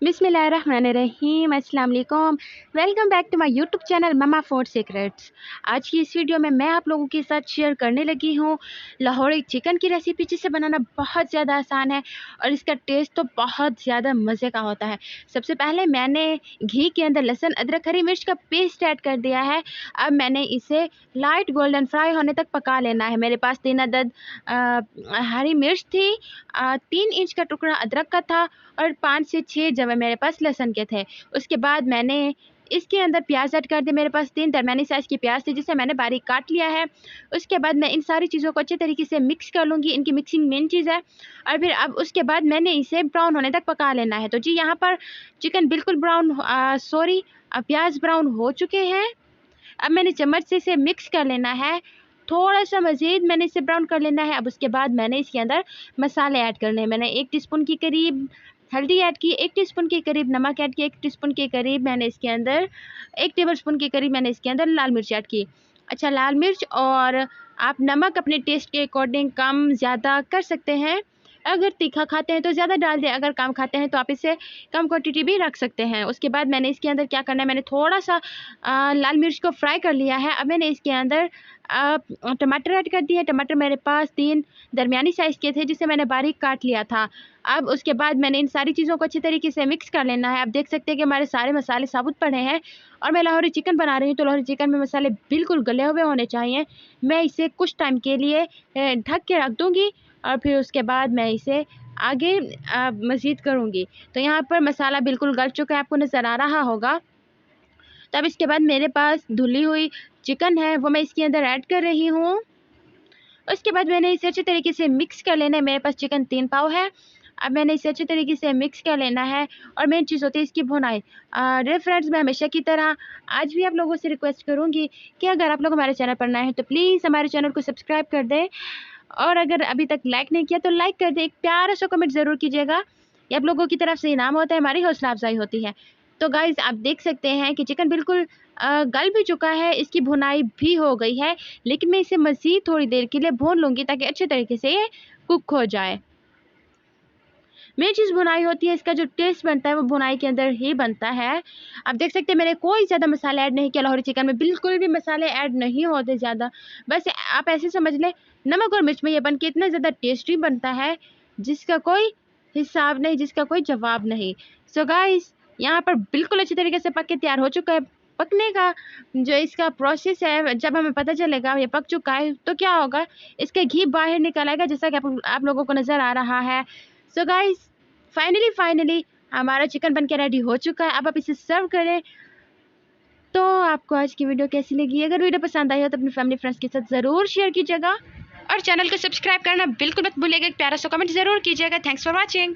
बिस्मिल्लाहिर्रहमानिर्रहीम, अस्सलाम वालेकुम। Welcome back to my YouTube channel mama food secrets. आज की इस वीडियो में मैं आप लोगों के साथ शेयर करने लगी हूँ लाहौरी चिकन की रेसिपी, जिसे बनाना बहुत ज़्यादा आसान है और इसका टेस्ट तो बहुत ज़्यादा मज़े का होता है। सबसे पहले मैंने घी के अंदर लहसुन, अदरक, हरी मिर्च का पेस्ट ऐड कर दिया है। अब मैंने इसे लाइट गोल्डन फ्राई होने तक पका लेना है। मेरे पास 3 अदद हरी मिर्च थी, 3 इंच का टुकड़ा अदरक का था और 5 से 6 जवे मेरे पास लहसुन के थे। उसके बाद मैंने इसके अंदर प्याज ऐड कर दिए। मेरे पास 3 दरमियानी साइज़ की प्याज थी, जिसे मैंने बारीक काट लिया है। उसके बाद मैं इन सारी चीज़ों को अच्छे तरीके से मिक्स कर लूँगी। इनकी मिक्सिंग मेन चीज़ है। और फिर अब उसके बाद मैंने इसे ब्राउन होने तक पका लेना है। तो जी यहाँ पर चिकन बिल्कुल प्याज ब्राउन हो चुके हैं। अब मैंने चम्मच से इसे मिक्स कर लेना है। थोड़ा-सा मज़ीद मैंने इसे ब्राउन कर लेना है। अब उसके बाद मैंने इसके अंदर मसाले ऐड करने हैं। मैंने 1 टीस्पून के करीब हल्दी ऐड की, 1 टीस्पून के करीब नमक ऐड किया, 1 टीस्पून के करीब मैंने इसके अंदर 1 टेबलस्पून के करीब मैंने इसके अंदर लाल मिर्च ऐड की। अच्छा, लाल मिर्च और आप नमक अपने टेस्ट के अकॉर्डिंग कम ज़्यादा कर सकते हैं। अगर तीखा खाते हैं तो ज़्यादा डाल दें, अगर कम खाते हैं तो आप इसे कम क्वांटिटी भी रख सकते हैं। उसके बाद मैंने इसके अंदर क्या करना है, मैंने थोड़ा-सा लाल मिर्च को फ्राई कर लिया है। अब मैंने इसके अंदर टमाटर ऐड कर दिए। टमाटर मेरे पास 3 दरमियानी साइज़ के थे, जिसे मैंने बारीक काट लिया था। अब उसके बाद मैंने इन सारी चीज़ों को अच्छे तरीके से मिक्स कर लेना है। आप देख सकते हैं कि हमारे सारे मसाले साबुत पड़े हैं और मैं लाहौरी चिकन बना रही हूँ, तो लाहौरी चिकन में मसाले बिल्कुल गले हुए होने चाहिए। मैं इसे कुछ टाइम के लिए ढक के रख दूँगी और फिर उसके बाद मैं इसे आगे मज़ीद करूँगी। तो यहाँ पर मसाला बिल्कुल गल चुका है, आपको नज़र आ रहा होगा। तब इसके बाद मेरे पास धुली हुई चिकन है, वो मैं इसके अंदर ऐड कर रही हूँ। उसके बाद मैंने इसे अच्छे तरीके से मिक्स कर लेना है। मेरे पास चिकन 3 पाव है। अब मैंने इसे अच्छे तरीके से मिक्स कर लेना है और मेन चीज़ होती है इसकी भुनाई। डियर फ्रेंड्स, मैं हमेशा की तरह आज भी आप लोगों से रिक्वेस्ट करूँगी कि अगर आप लोग हमारे चैनल पर नए हैं तो प्लीज़ हमारे चैनल को सब्सक्राइब कर दें और अगर अभी तक लाइक नहीं किया तो लाइक कर दें। एक प्यारा सा कमेंट ज़रूर कीजिएगा। ये आप लोगों की तरफ से इनाम होता है, हमारी हौसला अफ़ज़ाई होती है। तो गाइज़, आप देख सकते हैं कि चिकन बिल्कुल गल भी चुका है, इसकी भुनाई भी हो गई है, लेकिन मैं इसे मज़ीद थोड़ी देर के लिए भून लूँगी ताकि अच्छे तरीके से ये कुक हो जाए। मेन चीज़ भुनाई होती है, इसका जो टेस्ट बनता है वो भुनाई के अंदर ही बनता है। आप देख सकते हैं मैंने कोई ज़्यादा मसाले ऐड नहीं किया। लाहौरी चिकन में बिल्कुल भी मसाले ऐड नहीं होते ज़्यादा। बस आप ऐसे समझ लें, नमक और मिर्च में ये बन के इतना ज़्यादा टेस्टी बनता है जिसका कोई हिसाब नहीं, जिसका कोई जवाब नहीं। सो गाइस, यहाँ पर बिल्कुल अच्छी तरीके से पक के तैयार हो चुका है। पकने का जो इसका प्रोसेस है, जब हमें पता चलेगा ये पक चुका है तो क्या होगा, इसका घी बाहर निकल आएगा, जैसा कि आप लोगों को नज़र आ रहा है। सो गाइस, फाइनली हमारा चिकन बन के रेडी हो चुका है। अब आप इसे सर्व करें। तो आपको आज की वीडियो कैसी लगी? अगर वीडियो पसंद आई हो तो अपनी फैमिली फ्रेंड्स के साथ ज़रूर शेयर कीजिएगा और चैनल को सब्सक्राइब करना बिल्कुल मत भूलिएगा। एक प्यारा सा कमेंट ज़रूर कीजिएगा। Thanks for watching.